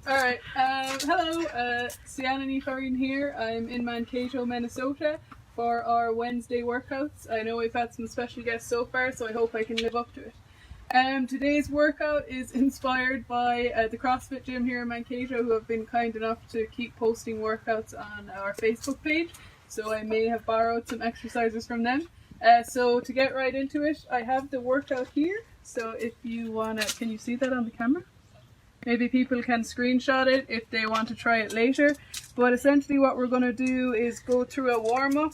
Alright, hello, Ciana and E Ft here. I'm in Mankato, Minnesota for our Wednesday workouts. I know we've had some special guests so far, so I hope I can live up to it. Today's workout is inspired by the CrossFit gym here in Mankato, who have been kind enough to keep posting workouts on our Facebook page, so I may have borrowed some exercises from them. So to get right into it, I have the workout here, so if you want to, can you see that on the camera? Maybe people can screenshot it if they want to try it later. But essentially what we're going to do is go through a warm-up.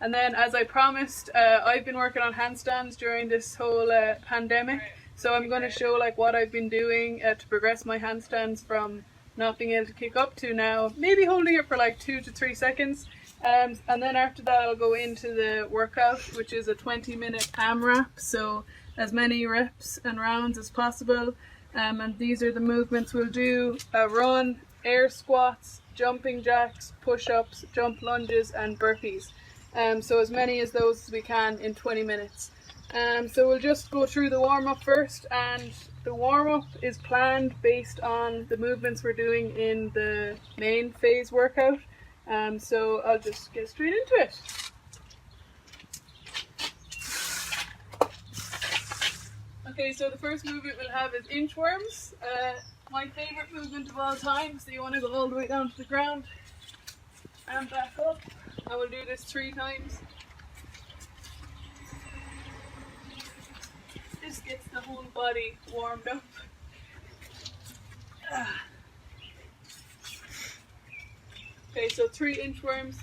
And then, as I promised, I've been working on handstands during this whole pandemic. So I'm going to show like what I've been doing to progress my handstands from not being able to kick up to now maybe holding it for like 2 to 3 seconds. And then after that I'll go into the workout, which is a 20-minute AMRAP. So as many reps and rounds as possible. And these are the movements we'll do: a run, air squats, jumping jacks, push-ups, jump lunges and burpees. So as many as those as we can in 20 minutes. So we'll just go through the warm-up first, and the warm-up is planned based on the movements we're doing in the main phase workout. So I'll just get straight into it. Okay, so the first movement we'll have is inchworms. My favourite movement of all time. So you want to go all the way down to the ground and back up. And we'll do this 3 times. This gets the whole body warmed up. Okay, so 3 inchworms.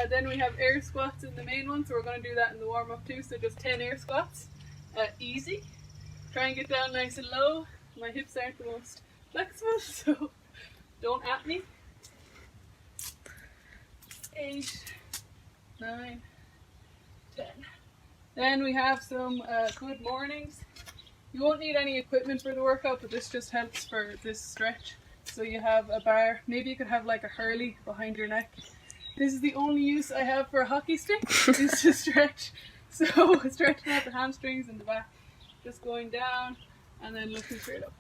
Then we have air squats in the main one, so we're going to do that in the warm-up too. So just 10 air squats. Easy. Try and get down nice and low. My hips aren't the most flexible, so don't at me. 8, 9, 10. Then we have some good mornings. You won't need any equipment for the workout, but this just helps for this stretch. So you have a bar. Maybe you could have like a hurley behind your neck. This is the only use I have for a hockey stick, is to stretch. So stretching out the hamstrings and the back. Just going down and then looking straight up.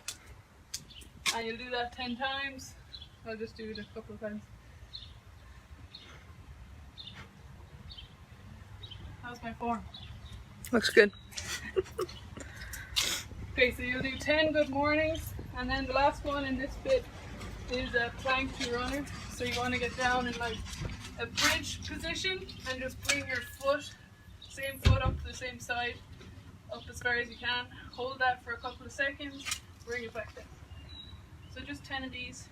And you'll do that 10 times. I'll just do it a couple of times. How's my form? Looks good. Okay, so you'll do 10 good mornings, and then the last one in this bit is a plank to runner. So you want to get down in like a bridge position and just bring your foot, same foot up to the same side, up as far as you can. Hold that for a couple of seconds, bring it back down. So just 10 of these.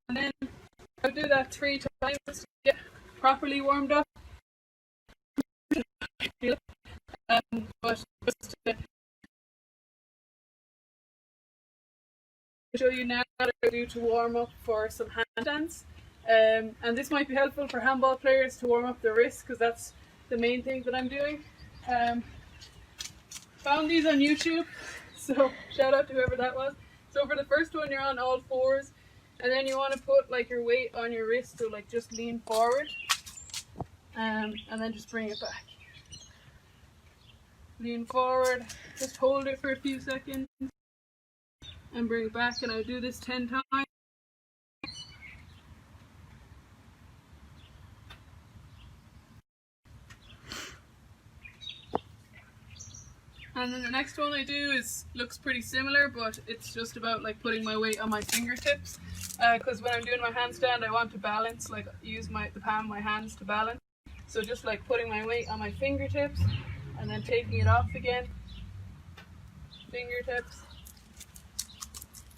And then I'll do that 3 times to get properly warmed up. But just to show you now what I do to warm up for some handstands. And this might be helpful for handball players to warm up their wrists, because that's the main thing that I'm doing. Found these on YouTube, so shout out to whoever that was. So for the first one, you're on all fours, and then you want to put like your weight on your wrist, so like just lean forward, and then just bring it back. Lean forward, just hold it for a few seconds and bring it back, and I'll do this 10 times. And then the next one I do looks pretty similar, but it's just about like putting my weight on my fingertips, because when I'm doing my handstand I want to balance, like use the palm of my hands to balance. So just like putting my weight on my fingertips and then taking it off again, fingertips,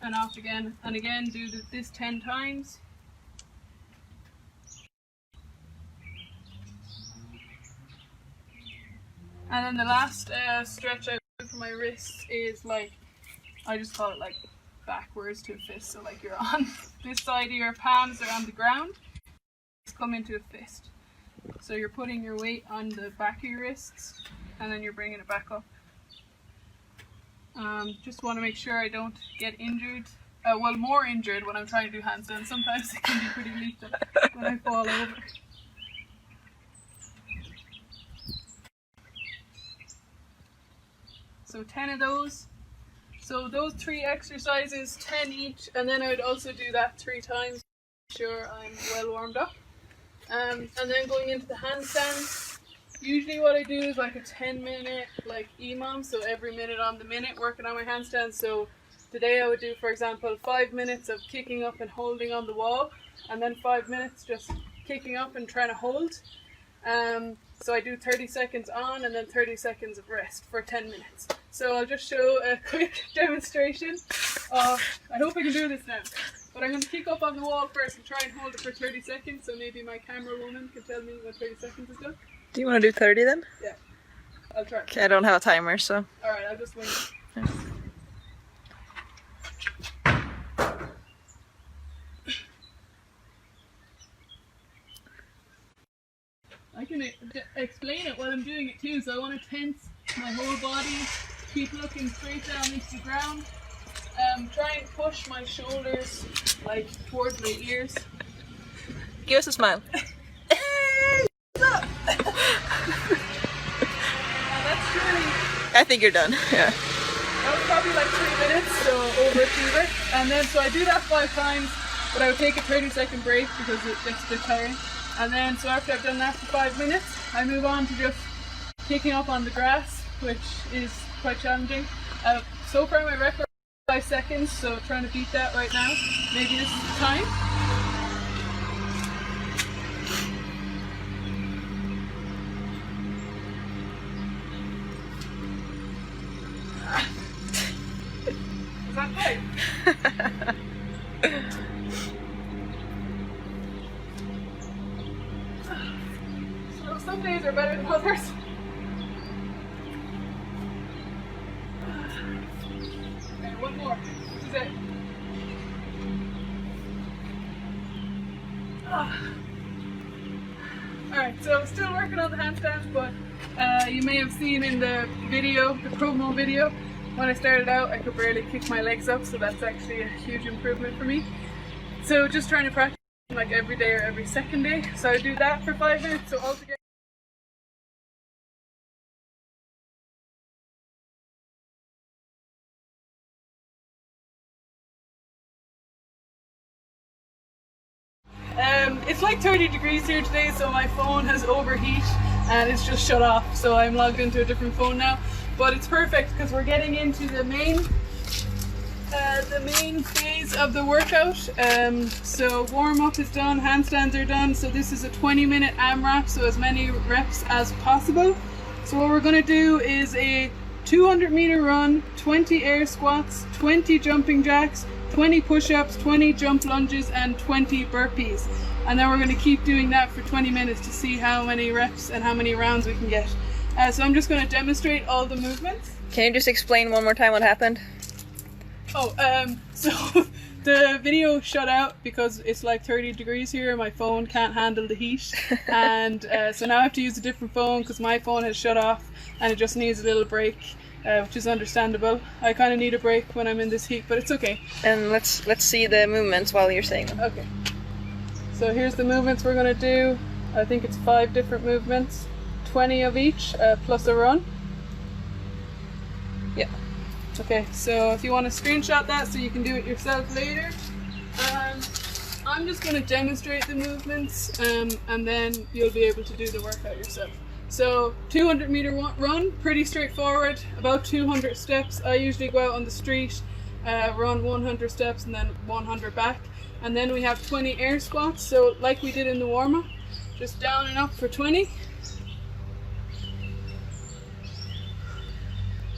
and off again, and again do this 10 times. And then the last stretch I do for my wrists is like, I just call it like backwards to a fist. So like you're on this side of your palms are on the ground, just come into a fist. So you're putting your weight on the back of your wrists, and then you're bringing it back up. Just want to make sure I don't get injured. Well, more injured when I'm trying to do handstands. Sometimes it can be pretty lethal when I fall over. So 10 of those. So those 3 exercises, 10 each, and then I would also do that 3 times. Sure, I'm well warmed up. And then going into the handstands, usually what I do is like a 10-minute like EMOM, so every minute on the minute working on my handstands. So today I would do, for example, 5 minutes of kicking up and holding on the wall, and then 5 minutes just kicking up and trying to hold. So I do 30 seconds on and then 30 seconds of rest for 10 minutes. So I'll just show a quick demonstration of, I hope I can do this now, but I'm going to kick up on the wall first and try and hold it for 30 seconds, so maybe my camera woman can tell me when 30 seconds is done. Do you want to do 30 then? Yeah, I'll try. Okay, I don't have a timer, so. Alright, I'll just wing it. Yeah. I can explain it while I'm doing it too, so I want to tense my whole body, keep looking straight down into the ground, try and push my shoulders like towards my ears. Give us a smile. That's really... I think you're done, yeah. That was probably like 3 minutes, so overachiever. And then, so I do that 5 times, but I would take a 30-second break because it gets a bit tiring. And then, so after I've done that for 5 minutes, I move on to just kicking up on the grass, which is quite challenging. So far my record is 5 seconds, so trying to beat that right now. Maybe this is the time. Is that right? Some days are better than others. Okay, one more. This is it. Alright, so still working on the handstands, but you may have seen in the video, the promo video, when I started out I could barely kick my legs up, so that's actually a huge improvement for me. So just trying to practice like every day or every second day. So I do that for 5 minutes, so altogether. It's like 30 degrees here today, so my phone has overheated and it's just shut off, so I'm logged into a different phone now. But it's perfect because we're getting into the main phase of the workout. So warm up is done, handstands are done, so this is a 20-minute AMRAP, so as many reps as possible. So what we're going to do is a 200-meter run, 20 air squats, 20 jumping jacks, 20 push-ups, 20 jump lunges, and 20 burpees. And then we're going to keep doing that for 20 minutes to see how many reps and how many rounds we can get. So I'm just going to demonstrate all the movements. Can you just explain one more time what happened? Oh, so the video shut out because it's like 30 degrees here. My phone can't handle the heat. And so now I have to use a different phone because my phone has shut off and it just needs a little break. Which is understandable. I kind of need a break when I'm in this heat, but it's okay. And let's see the movements while you're saying them. Okay. So here's the movements we're going to do. I think it's 5 different movements, 20 of each, plus a run. Yeah. Okay, so if you want to screenshot that so you can do it yourself later. I'm just going to demonstrate the movements and then you'll be able to do the workout yourself. So 200-meter run, pretty straightforward, about 200 steps. I usually go out on the street, run 100 steps and then 100 back. And then we have 20 air squats, so like we did in the warm-up, just down and up for 20.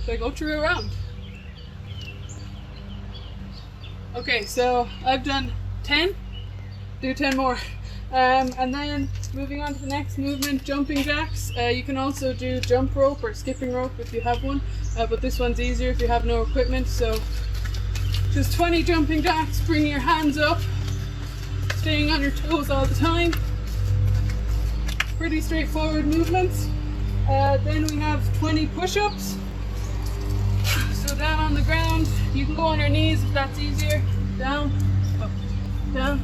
So I go through a round. Okay, so I've done 10, do 10 more. And then moving on to the next movement, jumping jacks. You can also do jump rope or skipping rope if you have one, but this one's easier if you have no equipment. So just 20 jumping jacks, bring your hands up, staying on your toes all the time. Pretty straightforward movements. Then we have 20 push-ups. So down on the ground. You can go on your knees if that's easier. Down, up, down.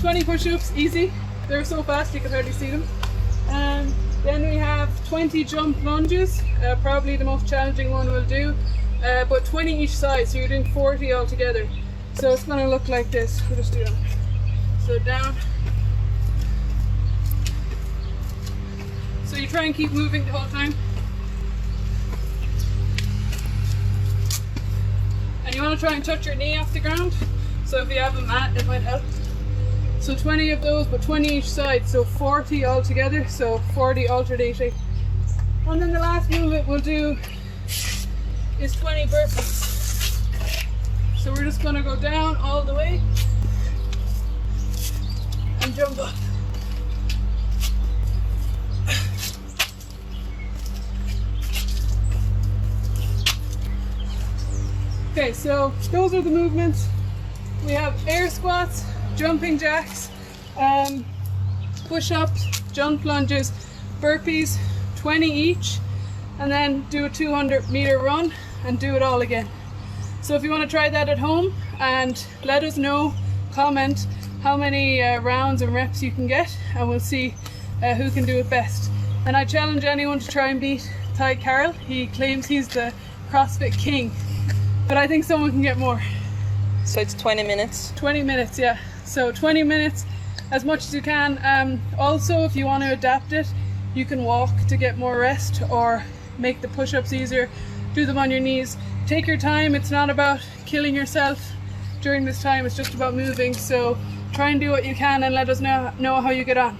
"20 push-ups, easy. They're so fast you can hardly see them. Then we have 20 jump lunges, probably the most challenging one we'll do, but 20 each side, so you're doing 40 altogether. So it's going to look like this. We'll just do that. So down. So you try and keep moving the whole time. And you want to try and touch your knee off the ground. So if you have a mat, it might help. So 20 of those, but 20 each side, so 40 altogether, so 40 alternating. And then the last movement we'll do is 20 burpees. So we're just going to go down all the way and jump up. Okay, so those are the movements. We have air squats, jumping jacks, push-ups, jump lunges, burpees, 20 each, and then do a 200-meter run and do it all again. So if you want to try that at home, and let us know, comment how many rounds and reps you can get, and we'll see who can do it best. And I challenge anyone to try and beat Ty Carroll. He claims he's the CrossFit king, but I think someone can get more. So it's 20 minutes? 20 minutes, yeah. So 20 minutes, as much as you can. Also, if you want to adapt it, you can walk to get more rest, or make the push-ups easier, do them on your knees. Take your time. It's not about killing yourself during this time, it's just about moving. So try and do what you can and let us know how you get on.